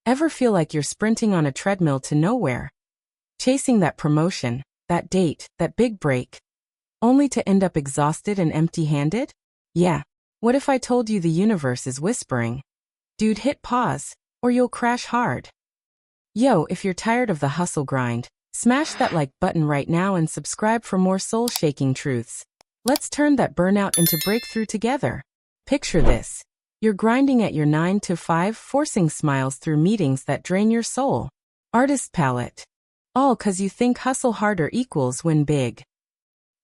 Ever feel like you're sprinting on a treadmill to nowhere? Chasing that promotion, that date, that big break, only to end up exhausted and empty-handed? Yeah. What if I told you the universe is whispering? Dude, hit pause, or you'll crash hard. Yo, if you're tired of the hustle grind, smash that like button right now and subscribe for more soul-shaking truths. Let's turn that burnout into breakthrough together. Picture this. You're grinding at your 9 to 5, forcing smiles through meetings that drain your soul. Artist palette. All 'cause you think hustle harder equals win big.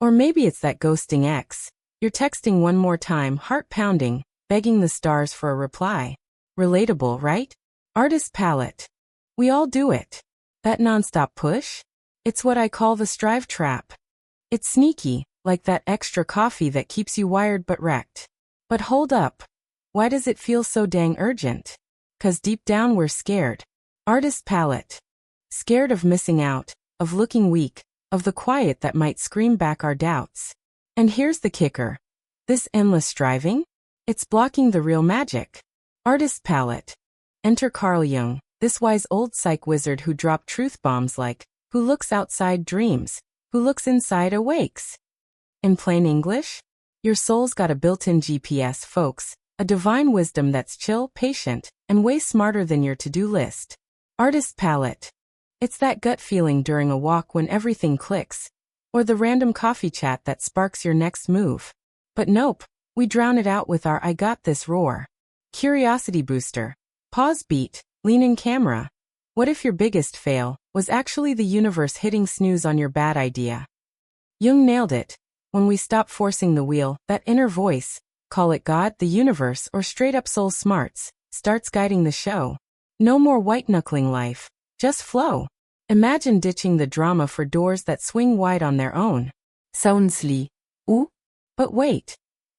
Or maybe it's that ghosting ex. You're texting one more time, heart pounding, begging the stars for a reply. Relatable, right? Artist palette. We all do it. That nonstop push? It's what I call the strive trap. It's sneaky, like that extra coffee that keeps you wired but wrecked. But hold up. Why does it feel so dang urgent? 'Cause deep down we're scared. Artist palette. Scared of missing out, of looking weak, of the quiet that might scream back our doubts. And here's the kicker. This endless striving? It's blocking the real magic. Artist palette. Enter Carl Jung, this wise old psych wizard who dropped truth bombs like, who looks outside dreams, who looks inside awakes. In plain English? Your soul's got a built-in GPS, folks, a divine wisdom that's chill, patient, and way smarter than your to-do list. Artist palette. It's that gut feeling during a walk when everything clicks, or the random coffee chat that sparks your next move. But nope, we drown it out with our I got this roar. Curiosity booster. Pause beat, lean in camera. What if your biggest fail was actually the universe hitting snooze on your bad idea? Jung nailed it. When we stop forcing the wheel, that inner voice, call it God, the universe, or straight up soul smarts, starts guiding the show. No more white-knuckling life. Just flow. Imagine ditching the drama for doors that swing wide on their own. Soundsly. Ooh. But wait.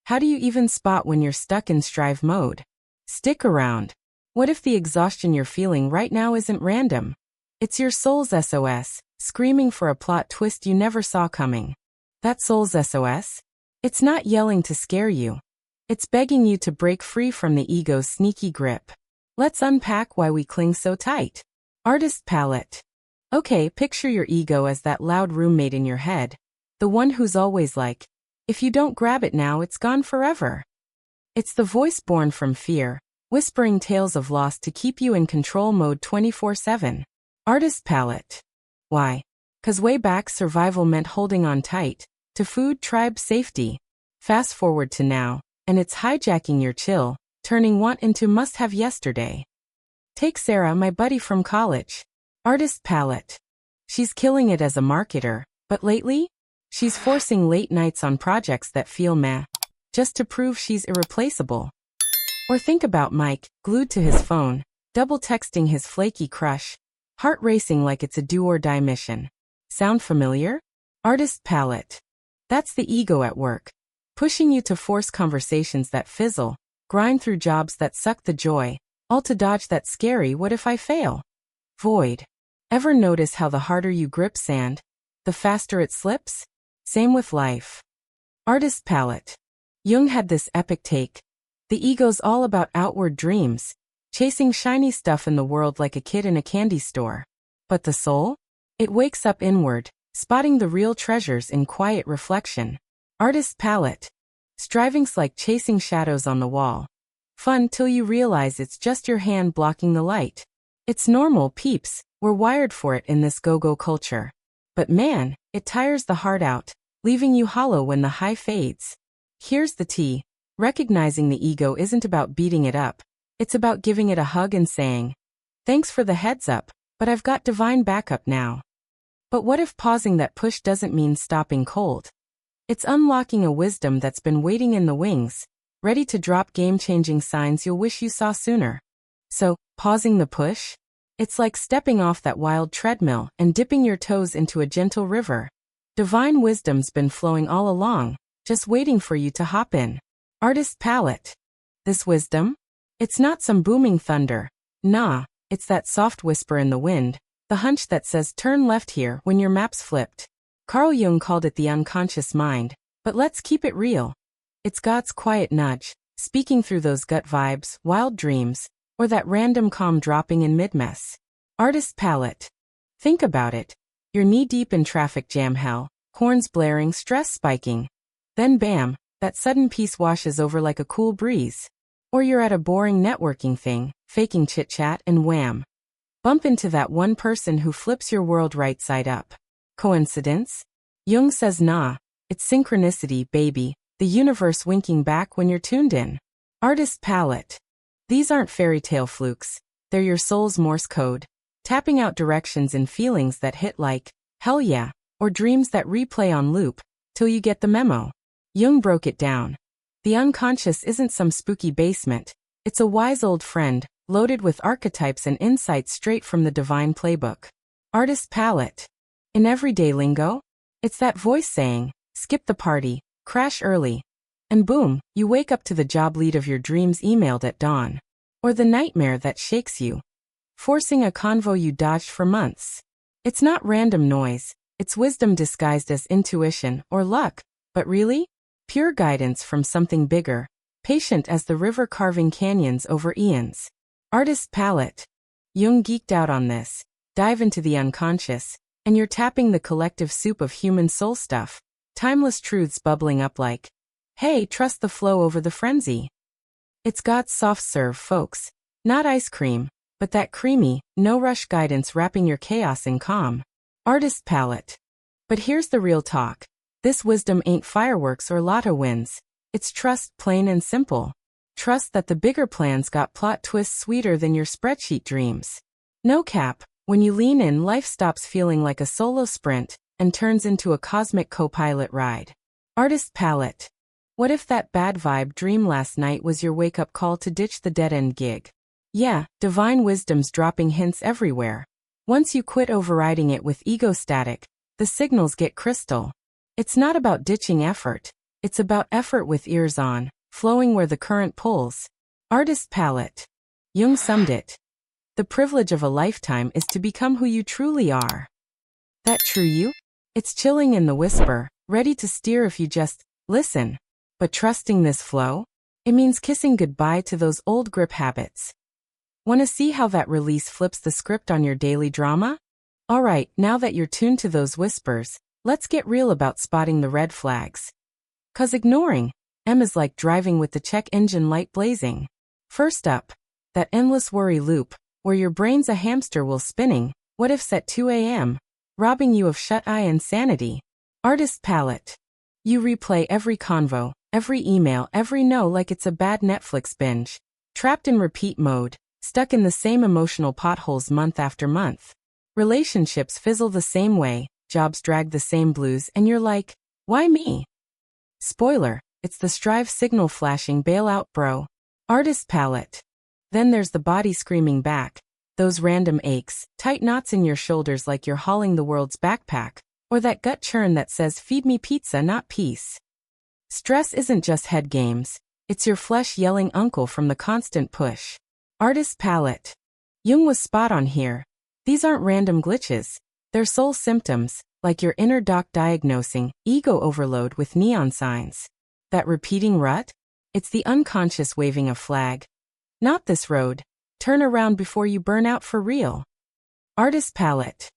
How do you even spot when you're stuck in strive mode? Stick around. What if the exhaustion you're feeling right now isn't random? It's your soul's SOS, screaming for a plot twist you never saw coming. That soul's SOS? It's not yelling to scare you. It's begging you to break free from the ego's sneaky grip. Let's unpack why we cling so tight. Artist palette. Okay, picture your ego as that loud roommate in your head. The one who's always like, if you don't grab it now, it's gone forever. It's the voice born from fear, whispering tales of loss to keep you in control mode 24/7. Artist palette. Why? 'Cause way back survival meant holding on tight, to food, tribe, safety. Fast forward to now, and it's hijacking your chill, turning want into must-have yesterday. Take Sarah, my buddy from college. Artist palette. She's killing it as a marketer, but lately, she's forcing late nights on projects that feel meh, just to prove she's irreplaceable. Or think about Mike, glued to his phone, double texting his flaky crush, heart racing like it's a do-or-die mission. Sound familiar? Artist palette. That's the ego at work, pushing you to force conversations that fizzle, grind through jobs that suck the joy, all to dodge that scary "what if I fail?" void. Ever notice how the harder you grip sand, the faster it slips? Same with life. Artist palette. Jung had this epic take. The ego's all about outward dreams, chasing shiny stuff in the world like a kid in a candy store. But the soul? It wakes up inward, spotting the real treasures in quiet reflection. Artist palette. Striving's like chasing shadows on the wall. Fun till you realize it's just your hand blocking the light. It's normal, peeps. We're wired for it in this go-go culture. But man, it tires the heart out, leaving you hollow when the high fades. Here's the tea. Recognizing the ego isn't about beating it up. It's about giving it a hug and saying, thanks for the heads up, but I've got divine backup now. But what if pausing that push doesn't mean stopping cold? It's unlocking a wisdom that's been waiting in the wings, ready to drop game-changing signs you'll wish you saw sooner. So, pausing the push? It's like stepping off that wild treadmill and dipping your toes into a gentle river. Divine wisdom's been flowing all along, just waiting for you to hop in. Artist palette. This wisdom? It's not some booming thunder. Nah, it's that soft whisper in the wind, the hunch that says turn left here when your map's flipped. Carl Jung called it the unconscious mind, but let's keep it real. It's God's quiet nudge, speaking through those gut vibes, wild dreams, Or that random calm dropping in mid-mess. Artist palette. Think about it. You're knee-deep in traffic jam hell, horns blaring, stress spiking. Then bam, that sudden peace washes over like a cool breeze. Or you're at a boring networking thing, faking chit-chat, and wham. Bump into that one person who flips your world right side up. Coincidence? Jung says nah, it's synchronicity, baby, the universe winking back when you're tuned in. Artist palette. These aren't fairy tale flukes, they're your soul's Morse code, tapping out directions and feelings that hit like, hell yeah, or dreams that replay on loop, till you get the memo. Jung broke it down. The unconscious isn't some spooky basement, it's a wise old friend, loaded with archetypes and insights straight from the divine playbook. Artist palette. In everyday lingo, it's that voice saying, skip the party, crash early. And boom, you wake up to the job lead of your dreams emailed at dawn. Or the nightmare that shakes you, forcing a convo you dodged for months. It's not random noise, it's wisdom disguised as intuition or luck, but really? Pure guidance from something bigger, patient as the river carving canyons over eons. Artist palette. Jung geeked out on this. Dive into the unconscious, and you're tapping the collective soup of human soul stuff. Timeless truths bubbling up like, hey, trust the flow over the frenzy. It's God's soft serve, folks. Not ice cream, but that creamy, no-rush guidance wrapping your chaos in calm. Artist palette. But here's the real talk. This wisdom ain't fireworks or lotto wins. It's trust, plain and simple. Trust that the bigger plans got plot twists sweeter than your spreadsheet dreams. No cap, when you lean in, life stops feeling like a solo sprint and turns into a cosmic co-pilot ride. Artist palette. What if that bad vibe dream last night was your wake-up call to ditch the dead-end gig? Yeah, divine wisdom's dropping hints everywhere. Once you quit overriding it with ego static, the signals get crystal. It's not about ditching effort. It's about effort with ears on, flowing where the current pulls. Artist palette. Jung summed it. The privilege of a lifetime is to become who you truly are. That true you? It's chilling in the whisper, ready to steer if you just listen. But trusting this flow? It means kissing goodbye to those old grip habits. Want to see how that release flips the script on your daily drama? Alright, now that you're tuned to those whispers, let's get real about spotting the red flags. 'Cause ignoring M is like driving with the check engine light blazing. First up, that endless worry loop, where your brain's a hamster wheel spinning, what ifs at 2 a.m., robbing you of shut-eye and sanity. Artist palette. You replay every convo, every email, every no like it's a bad Netflix binge. Trapped in repeat mode, stuck in the same emotional potholes month after month. Relationships fizzle the same way, jobs drag the same blues, and you're like, why me? Spoiler, it's the strive signal flashing bailout, bro. Artist palette. Then there's the body screaming back. Those random aches, tight knots in your shoulders like you're hauling the world's backpack. Or that gut churn that says feed me pizza, not peace. Stress isn't just head games. It's your flesh yelling uncle from the constant push. Artist palette. Jung was spot on here. These aren't random glitches. They're soul symptoms, like your inner doc diagnosing ego overload with neon signs. That repeating rut? It's the unconscious waving a flag. Not this road. Turn around before you burn out for real. Artist palette.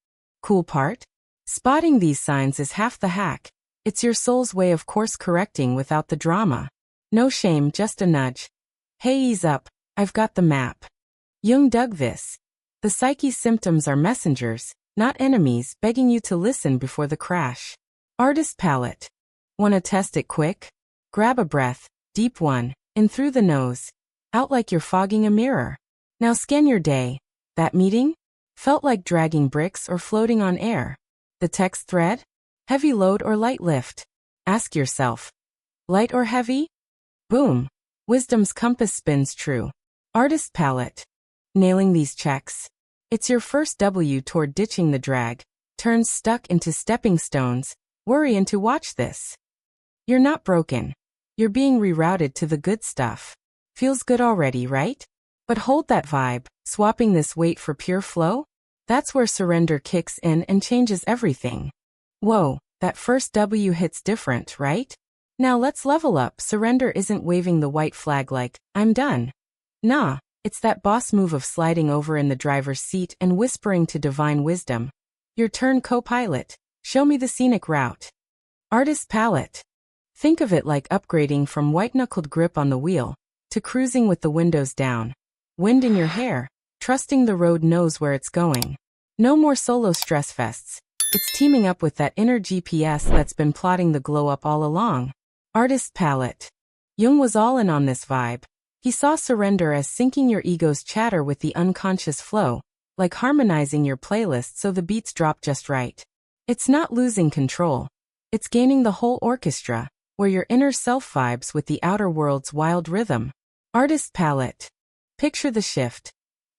Cool part? Spotting these signs is half the hack. It's your soul's way of course correcting without the drama. No shame, just a nudge. Hey, ease up, I've got the map. Jung dug this. The psyche's symptoms are messengers, not enemies, begging you to listen before the crash. Artist palette. Wanna test it quick? Grab a breath, deep one, in through the nose, out like you're fogging a mirror. Now scan your day. That meeting? Felt like dragging bricks or floating on air. The text thread? Heavy load or light lift? Ask yourself. Light or heavy? Boom. Wisdom's compass spins true. Artist palette. Nailing these checks. It's your first W toward ditching the drag. Turns stuck into stepping stones. Worry into watch this. You're not broken. You're being rerouted to the good stuff. Feels good already, right? But hold that vibe, swapping this weight for pure flow? That's where surrender kicks in and changes everything. Whoa, that first W hits different, right? Now let's level up. Surrender isn't waving the white flag like, I'm done. Nah, It's that boss move of sliding over in the driver's seat and whispering to divine wisdom. Your turn, co-pilot. Show me the scenic route. Artist palette. Think of it like upgrading from white-knuckled grip on the wheel to cruising with the windows down. Wind in your hair, trusting the road knows where it's going. No more solo stress fests. It's teaming up with that inner GPS that's been plotting the glow up all along. Artist palette. Jung was all in on this vibe. He saw surrender as syncing your ego's chatter with the unconscious flow, like harmonizing your playlist so the beats drop just right. It's not losing control. It's gaining the whole orchestra, where your inner self vibes with the outer world's wild rhythm. Artist palette. Picture the shift.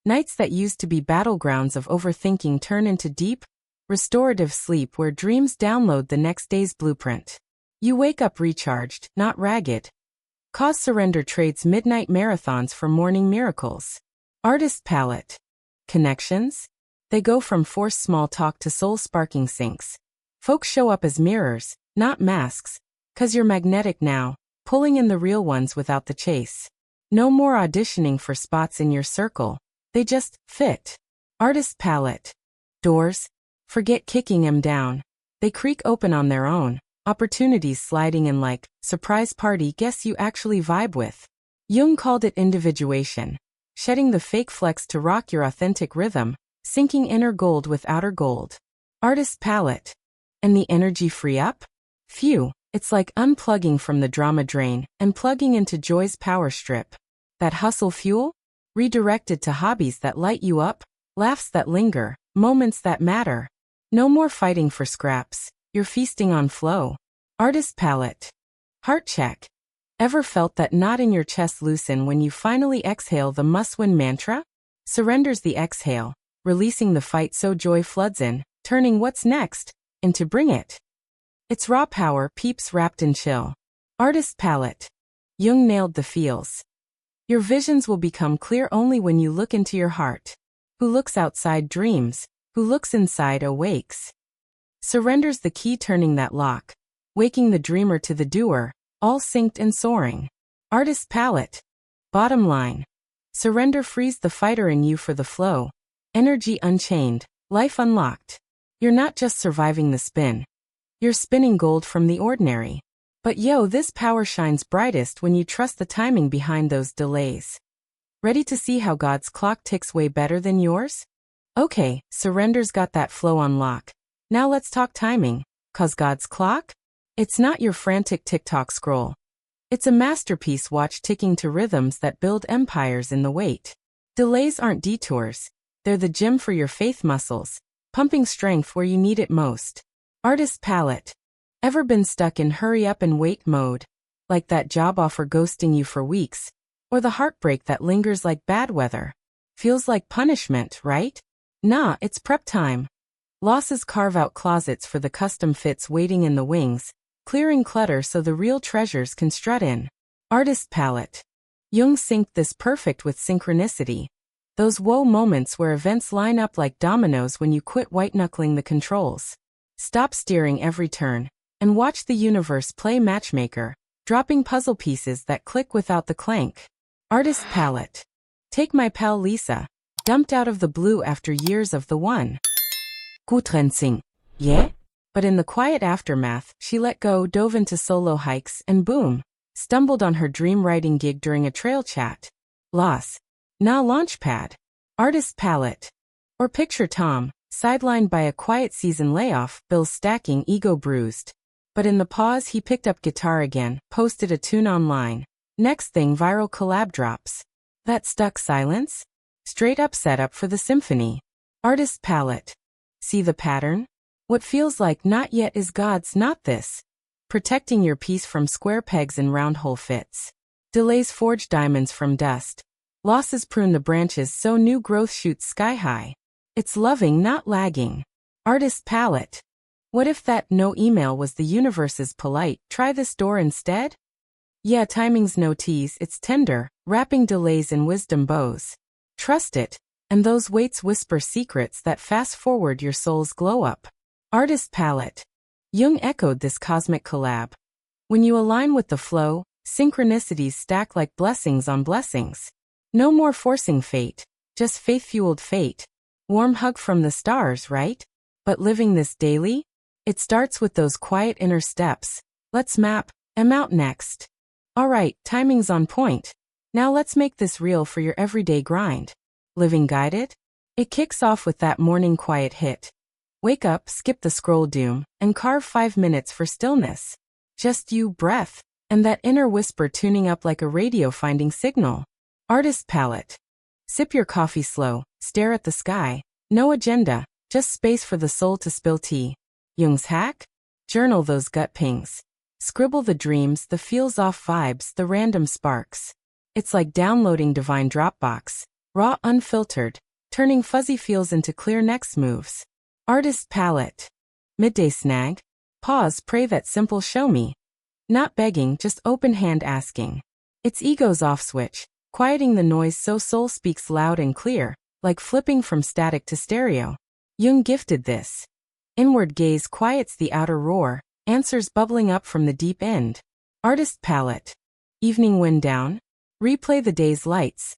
Nights that used to be battlegrounds of overthinking turn into deep, restorative sleep where dreams download the next day's blueprint. You wake up recharged, not ragged. Cause surrender trades midnight marathons for morning miracles. Artist palette. Connections? They go from forced small talk to soul-sparking syncs. Folks show up as mirrors, not masks, 'cause you're magnetic now, pulling in the real ones without the chase. No more auditioning for spots in your circle. They just fit. Artist palette. Doors? Forget kicking them down. They creak open on their own. Opportunities sliding in like, surprise party guess you actually vibe with. Jung called it individuation. Shedding the fake flex to rock your authentic rhythm, syncing inner gold with outer gold. Artist palette. And the energy free up? Phew, it's like unplugging from the drama drain and plugging into joy's power strip. That hustle fuel? Redirected to hobbies that light you up, laughs that linger, moments that matter. No more fighting for scraps. You're feasting on flow. Artist palette. Heart check. Ever felt that knot in your chest loosen when you finally exhale the must-win mantra? Surrender's the exhale, releasing the fight so joy floods in, turning what's next into bring it. It's raw power, peeps wrapped in chill. Artist palette. Jung nailed the feels. Your visions will become clear only when you look into your heart. Who looks outside dreams, who looks inside awakes. Surrender's the key, turning that lock, waking the dreamer to the doer, all synced and soaring. Artist palette. Bottom line. Surrender frees the fighter in you for the flow. Energy unchained, life unlocked. You're not just surviving the spin. You're spinning gold from the ordinary. But yo, this power shines brightest when you trust the timing behind those delays. Ready to see how God's clock ticks way better than yours? Okay, surrender's got that flow on lock. Now let's talk timing, 'cause God's clock? It's not your frantic TikTok scroll. It's a masterpiece watch ticking to rhythms that build empires in the wait. Delays aren't detours. They're the gym for your faith muscles, pumping strength where you need it most. Artist palette. Ever been stuck in hurry up and wait mode? Like that job offer ghosting you for weeks? Or the heartbreak that lingers like bad weather? Feels like punishment, right? Nah, it's prep time. Losses carve out closets for the custom fits waiting in the wings, clearing clutter so the real treasures can strut in. Artist palette. Jung synced this perfect with synchronicity. Those whoa moments where events line up like dominoes when you quit white-knuckling the controls. Stop steering every turn, and watch the universe play matchmaker, dropping puzzle pieces that click without the clank. Artist palette. Take my pal Lisa, dumped out of the blue after years of the one. Sing. Yeah? But in the quiet aftermath, she let go, dove into solo hikes, and boom, stumbled on her dream writing gig during a trail chat. Loss. Nah, launchpad. Artist palette. Or picture Tom, sidelined by a quiet season layoff, bills stacking, ego bruised. But in the pause he picked up guitar again, posted a tune online. Next thing, viral collab drops. That stuck silence? Straight up setup for the symphony. Artist palette. See the pattern? What feels like not yet is God's not this. Protecting your peace from square pegs and round hole fits. Delays forge diamonds from dust. Losses prune the branches so new growth shoots sky high. It's loving, not lagging. Artist palette. What if that no email was the universe's polite, try this door instead? Yeah, timing's no tease, it's tender, wrapping delays in wisdom bows. Trust it, and those waits whisper secrets that fast forward your soul's glow up. Artist palette. Jung echoed this cosmic collab. When you align with the flow, synchronicities stack like blessings on blessings. No more forcing fate, just faith-fueled fate. Warm hug from the stars, right? But living this daily? It starts with those quiet inner steps. Let's map them out next. Alright, timing's on point. Now let's make this real for your everyday grind. Living guided? It kicks off with that morning quiet hit. Wake up, skip the scroll doom, and carve 5 minutes for stillness. Just you, breath, and that inner whisper tuning up like a radio finding signal. Artist palette. Sip your coffee slow, stare at the sky. No agenda, just space for the soul to spill tea. Jung's hack? Journal those gut pings. Scribble the dreams, the feels-off vibes, the random sparks. It's like downloading divine Dropbox. Raw, unfiltered, turning fuzzy feels into clear next moves. Artist palette. Midday snag. Pause, pray that simple show me. Not begging, just open hand asking. It's ego's off switch, quieting the noise so soul speaks loud and clear, like flipping from static to stereo. Jung gifted this. Inward gaze quiets the outer roar, answers bubbling up from the deep end. Artist palette. Evening wind down. Replay the day's lights.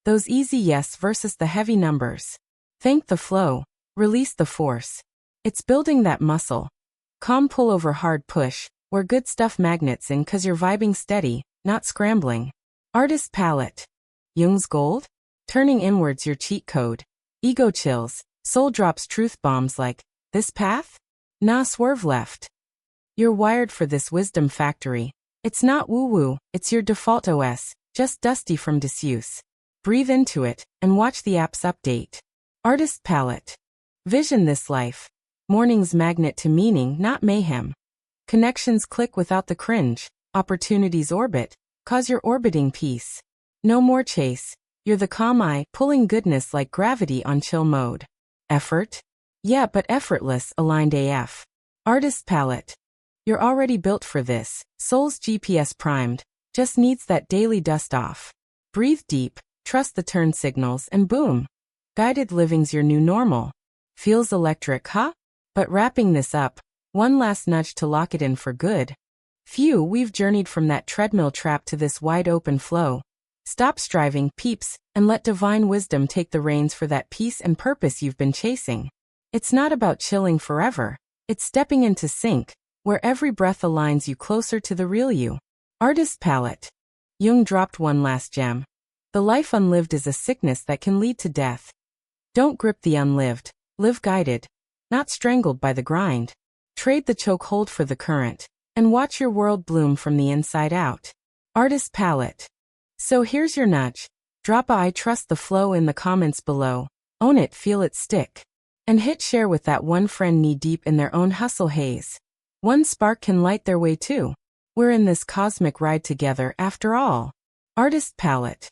Those easy yes versus the heavy numbers. Thank the flow. Release the force. It's building that muscle. Calm pull over hard push, where good stuff magnets in 'cause you're vibing steady, not scrambling. Artist palette. Jung's gold? Turning inwards your cheat code. Ego chills, soul drops truth bombs like, this path? Nah, swerve left. You're wired for this wisdom factory. It's not woo-woo, it's your default OS, just dusty from disuse. Breathe into it, and watch the apps update. Artist palette. Vision this life. Morning's magnet to meaning, not mayhem. Connections click without the cringe. Opportunities orbit, cause you're orbiting peace. No more chase. You're the calm eye, pulling goodness like gravity on chill mode. Effort? Yeah, but effortless, aligned AF. Artist palette. You're already built for this. Soul's GPS primed, just needs that daily dust off. Breathe deep, trust the turn signals, and boom. Guided living's your new normal. Feels electric, huh? But wrapping this up, one last nudge to lock it in for good. Phew, we've journeyed from that treadmill trap to this wide-open flow. Stop striving, peeps, and let divine wisdom take the reins for that peace and purpose you've been chasing. It's not about chilling forever. It's stepping into sync, where every breath aligns you closer to the real you. Artist palette. Jung dropped one last gem. The life unlived is a sickness that can lead to death. Don't grip the unlived. Live guided, not strangled by the grind. Trade the chokehold for the current, and watch your world bloom from the inside out. Artist palette. So here's your nudge. Drop a I trust the flow in the comments below. Own it, feel it stick. And hit share with that one friend knee-deep in their own hustle haze. One spark can light their way too. We're in this cosmic ride together after all. Artist palette.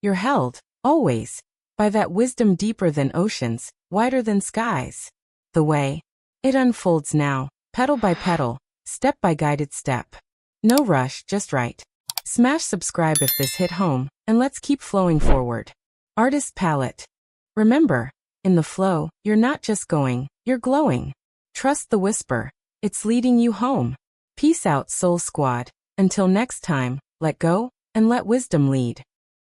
You're held, always, by that wisdom deeper than oceans, wider than skies. The way. It unfolds now, petal by petal, step by guided step. No rush, just right. Smash subscribe if this hit home, and let's keep flowing forward. Artist palette. Remember, in the flow, you're not just going, you're glowing. Trust the whisper. It's leading you home. Peace out, Soul Squad. Until next time, let go, and let wisdom lead.